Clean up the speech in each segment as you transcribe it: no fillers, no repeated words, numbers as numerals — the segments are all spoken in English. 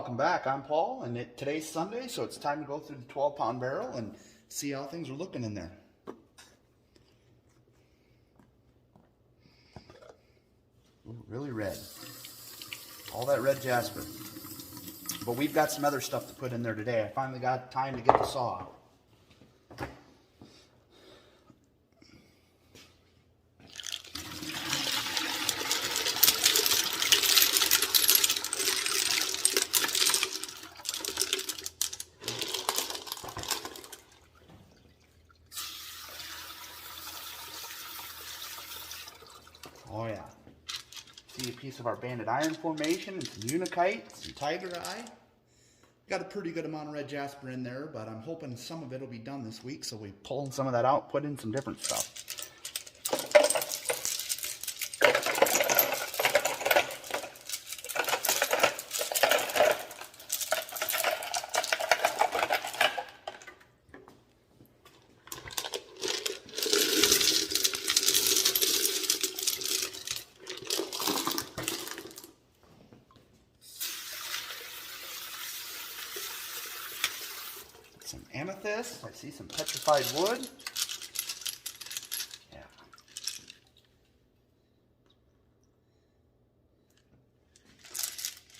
welcome back. I'm Paul, and today's Sunday, so it's time to go through the 12-pound barrel and see how things are looking in there. Ooh, really red. All that red Jasper. But we've got some other stuff to put in there today. I finally got time to get the saw out. Oh yeah. See a piece of our banded iron formation and some unakite, some tiger eye. Got a pretty good amount of red Jasper in there, but I'm hoping some of it will be done this week, so we pulling some of that out, put in some different stuff. Some amethyst. I see some petrified wood. Yeah.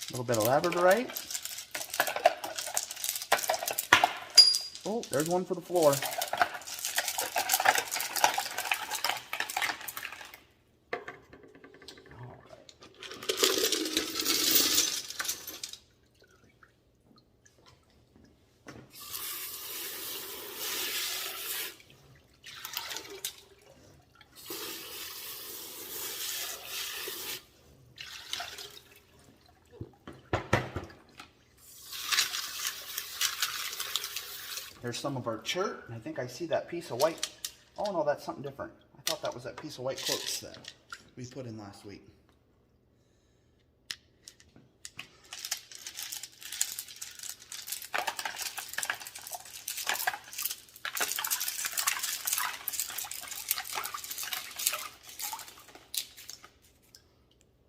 A little bit of Labradorite. Oh, there's one for the floor. There's some of our girt, and I think I see that piece of white. Oh no, that's something different. I thought that was that piece of white coarse that we put in last week.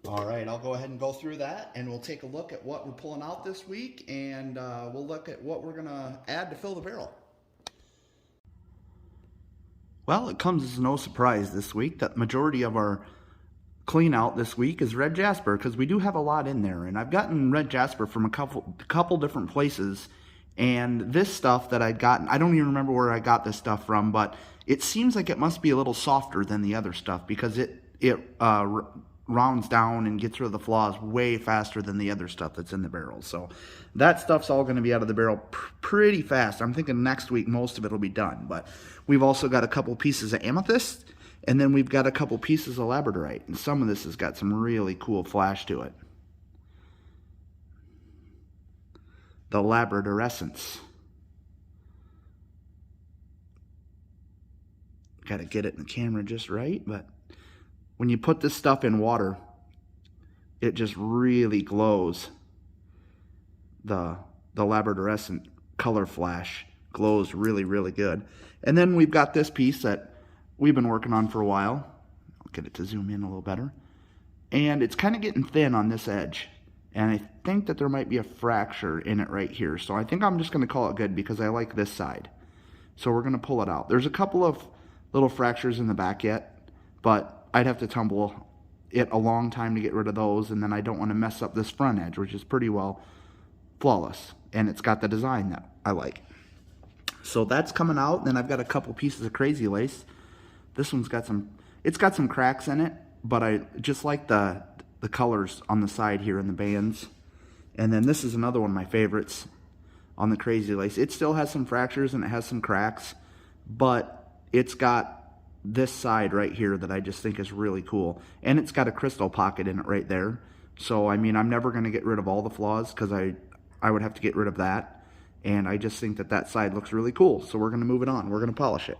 All right, I'll go ahead and go through that, and we'll take a look at what we're pulling out this week, and we'll look at what we're going to add to fill the barrel. Well, it comes as no surprise this week that the majority of our clean out this week is red Jasper, because we do have a lot in there, and I've gotten red Jasper from a couple different places, and this stuff that I'd gotten, I don't even remember where I got this stuff from, but it seems like it must be a little softer than the other stuff, because it rounds down and gets rid of the flaws way faster than the other stuff that's in the barrel. So that stuff's all going to be out of the barrel pretty fast. I'm thinking next week most of it will be done. But we've also got a couple pieces of amethyst, and then we've got a couple pieces of Labradorite, and some of this has got some really cool flash to it. The Labradorescence. Got to get it in the camera just right, but when you put this stuff in water, it just really glows. The Labradorescent color flash glows really, really good. And then we've got this piece that we've been working on for a while. I'll get it to zoom in a little better. And it's kind of getting thin on this edge. And I think that there might be a fracture in it right here. So I think I'm just going to call it good because I like this side. So we're going to pull it out. There's a couple of little fractures in the back yet, but I'd have to tumble it a long time to get rid of those, and then I don't want to mess up this front edge, which is pretty well flawless, and it's got the design that I like. So that's coming out, and then I've got a couple pieces of crazy lace. This one's got it's got some cracks in it, but I just like the colors on the side here in the bands. And then this is another one of my favorites on the crazy lace. It still has some fractures and it has some cracks, but it's got this side right here that I just think is really cool, and it's got a crystal pocket in it right there. So I mean, I'm never going to get rid of all the flaws because I would have to get rid of that, and I just think that that side looks really cool. So we're going to move it on. We're going to polish it.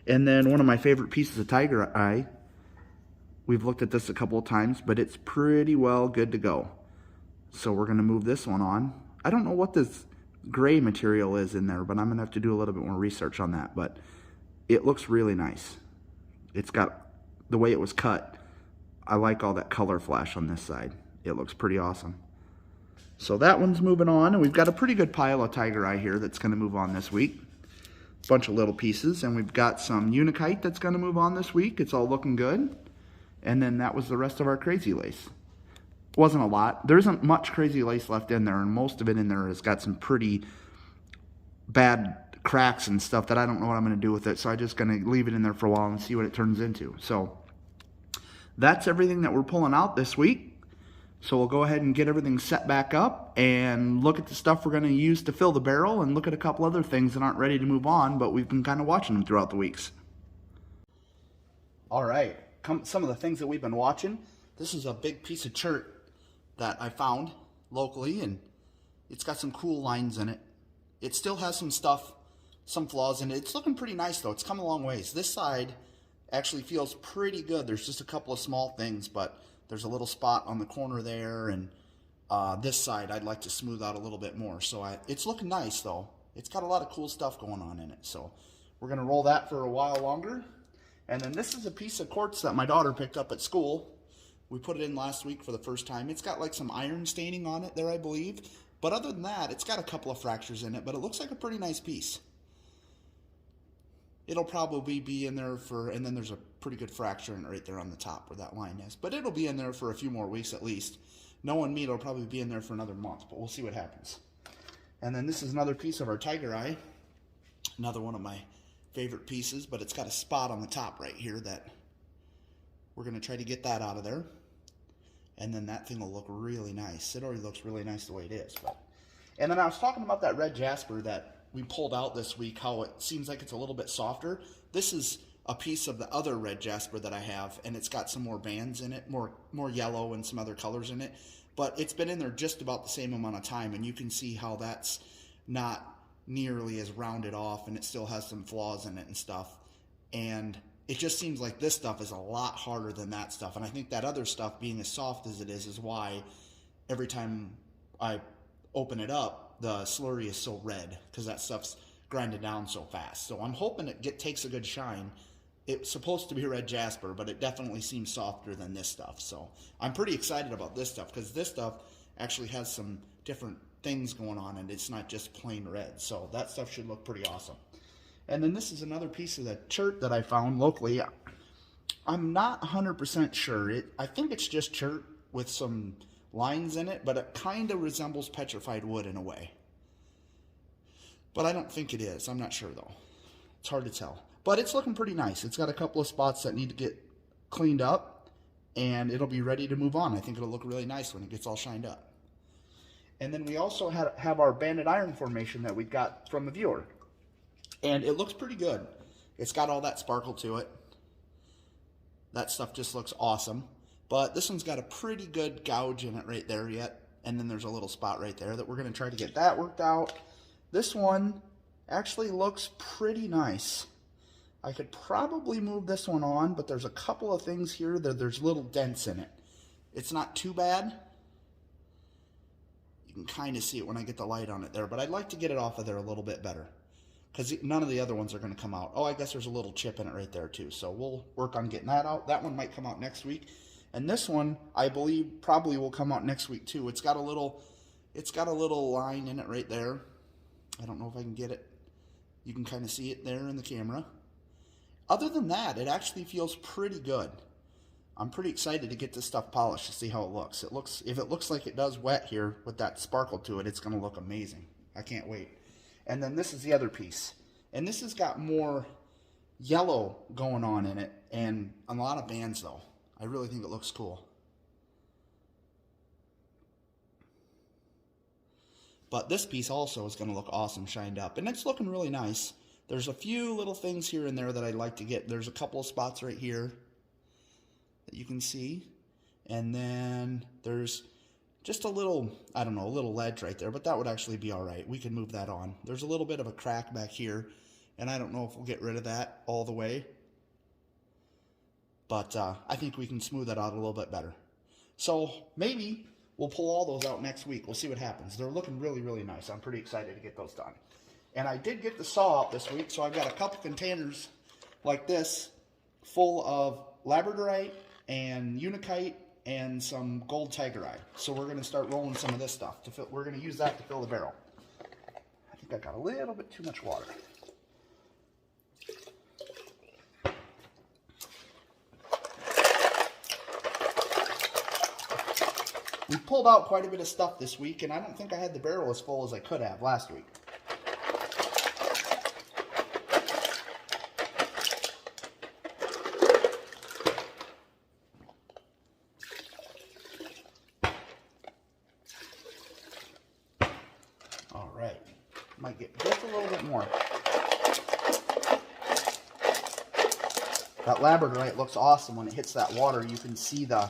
And then one of my favorite pieces of tiger eye, we've looked at this a couple of times, but it's pretty well good to go. So we're going to move this one on. I don't know what this gray material is in there, but I'm going to have to do a little bit more research on that, but it looks really nice. It's got the way it was cut. I like all that color flash on this side. It looks pretty awesome. So that one's moving on, and we've got a pretty good pile of tiger eye here that's going to move on this week. Bunch of little pieces, and we've got some Untitled that's going to move on this week. It's all looking good. And then that was the rest of our crazy lace. Wasn't a lot. There isn't much crazy lace left in there, and most of it in there has got some pretty bad cracks and stuff that I don't know what I'm going to do with it, so I'm just going to leave it in there for a while and see what it turns into. So that's everything that we're pulling out this week. So we'll go ahead and get everything set back up and look at the stuff we're going to use to fill the barrel and look at a couple other things that aren't ready to move on, but we've been kind of watching them throughout the weeks. All right, some of the things that we've been watching. This is a big piece of girt that I found locally, and it's got some cool lines in it. It still has some stuff, some flaws in it. It's looking pretty nice though. It's come a long ways. This side actually feels pretty good. There's just a couple of small things, but there's a little spot on the corner there, and this side I'd like to smooth out a little bit more. So it's looking nice though. It's got a lot of cool stuff going on in it. So we're gonna roll that for a while longer. And then this is a piece of quartz that my daughter picked up at school. We put it in last week for the first time. It's got like some iron staining on it there, I believe. But other than that, it's got a couple of fractures in it, but it looks like a pretty nice piece. It'll probably be in there for, and then there's a pretty good fracture in it right there on the top where that line is. But it'll be in there for a few more weeks at least. Knowing me, it'll probably be in there for another month, but we'll see what happens. And then this is another piece of our tiger eye. Another one of my favorite pieces, but it's got a spot on the top right here that we're going to try to get that out of there. And then that thing will look really nice. It already looks really nice the way it is. And then I was talking about that red Jasper that we pulled out this week, how it seems like it's a little bit softer. This is a piece of the other red Jasper that I have, and it's got some more bands in it, more yellow and some other colors in it. But it's been in there just about the same amount of time, and you can see how that's not nearly as rounded off, and it still has some flaws in it and stuff. And it just seems like this stuff is a lot harder than that stuff. And I think that other stuff, being as soft as it is why every time I open it up, the slurry is so red, because that stuff's grinded down so fast. So I'm hoping it takes a good shine. It's supposed to be red Jasper, but it definitely seems softer than this stuff. So I'm pretty excited about this stuff, because this stuff actually has some different things going on, and it's not just plain red. So that stuff should look pretty awesome. And then this is another piece of the girt that I found locally. I'm not 100% sure. I think it's just girt with some lines in it, but it kind of resembles petrified wood in a way. But I don't think it is. I'm not sure though. It's hard to tell. But it's looking pretty nice. It's got a couple of spots that need to get cleaned up, and it'll be ready to move on. I think it'll look really nice when it gets all shined up. And then we also have our banded iron formation that we got from the viewer. And it looks pretty good. It's got all that sparkle to it. That stuff just looks awesome. But this one's got a pretty good gouge in it right there yet. And then there's a little spot right there that we're going to try to get that worked out. This one actually looks pretty nice. I could probably move this one on, but there's a couple of things here that there's little dents in it. It's not too bad. You can kind of see it when I get the light on it there, but I'd like to get it off of there a little bit better, because none of the other ones are going to come out. Oh, I guess there's a little chip in it right there too, so we'll work on getting that out. That one might come out next week. And this one, I believe, probably will come out next week too. It's got a little line in it right there. I don't know if I can get it. You can kind of see it there in the camera. Other than that, it actually feels pretty good. I'm pretty excited to get this stuff polished to see how it looks. If it looks like it does wet here with that sparkle to it, it's going to look amazing. I can't wait. And then this is the other piece. And this has got more yellow going on in it, and a lot of bands though. I really think it looks cool. But this piece also is going to look awesome shined up, and it's looking really nice. There's a few little things here and there that I'd like to get. There's a couple of spots right here that you can see. And then there's just a little, I don't know, a little ledge right there, but that would actually be all right. We can move that on. There's a little bit of a crack back here, and I don't know if we'll get rid of that all the way. But I think we can smooth that out a little bit better. So maybe we'll pull all those out next week. We'll see what happens. They're looking really, really nice. I'm pretty excited to get those done. And I did get the saw out this week, so I've got a couple containers like this full of Labradorite and Untitled and some gold Tigerite. So we're going to start rolling some of this stuff. We're going to use that to fill the barrel. I think I got a little bit too much water. We pulled out quite a bit of stuff this week, and I don't think I had the barrel as full as I could have last week. All right, might get just a little bit more. That Labradorite looks awesome when it hits that water. You can see the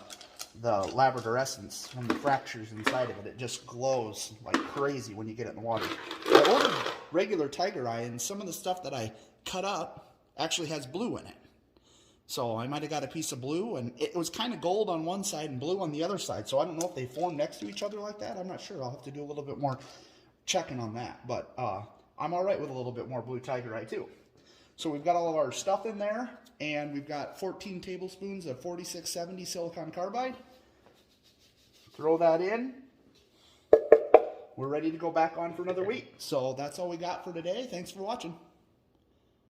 labradorescence from the fractures inside of it. It just glows like crazy when you get it in the water. I ordered regular Tigerite, and some of the stuff that I cut up actually has blue in it. So I might have got a piece of blue, and it was kind of gold on one side and blue on the other side. So I don't know if they form next to each other like that. I'm not sure. I'll have to do a little bit more checking on that. But I'm all right with a little bit more blue Tigerite too. So we've got all of our stuff in there, and we've got 14 tablespoons of 4670 silicon carbide. Throw that in. We're ready to go back on for another week. So that's all we got for today. Thanks for watching.